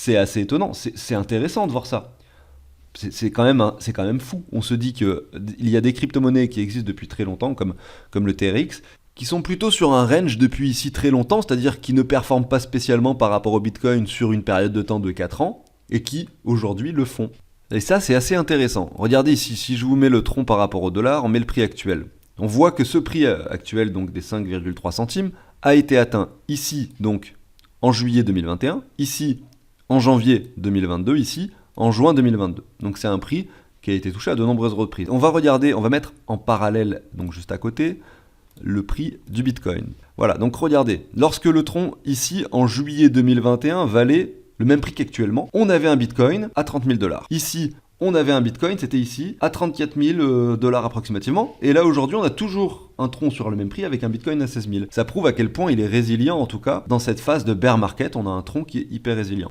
c'est assez étonnant, c'est intéressant de voir ça. C'est quand même fou. On se dit qu'il y a des crypto-monnaies qui existent depuis très longtemps, comme le TRX, qui sont plutôt sur un range depuis ici très longtemps, c'est-à-dire qui ne performent pas spécialement par rapport au Bitcoin sur une période de temps de 4 ans, et qui, aujourd'hui, le font. Et ça, c'est assez intéressant. Regardez ici, si je vous mets le tronc par rapport au dollar, on met le prix actuel. On voit que ce prix actuel, donc des 5,3 centimes, a été atteint ici, donc en juillet 2021, ici en janvier 2022, ici en juin 2022. Donc c'est un prix qui a été touché à de nombreuses reprises. On va regarder, on va mettre en parallèle, donc juste à côté, le prix du Bitcoin. Voilà, donc regardez, lorsque le tronc ici en juillet 2021 valait le même prix qu'actuellement, on avait un Bitcoin à 30 000 $. Ici, on avait un Bitcoin, c'était ici, à 34 000 $ approximativement. Et là, aujourd'hui, on a toujours un tronc sur le même prix avec un Bitcoin à 16 000. Ça prouve à quel point il est résilient, en tout cas. Dans cette phase de bear market, on a un tronc qui est hyper résilient.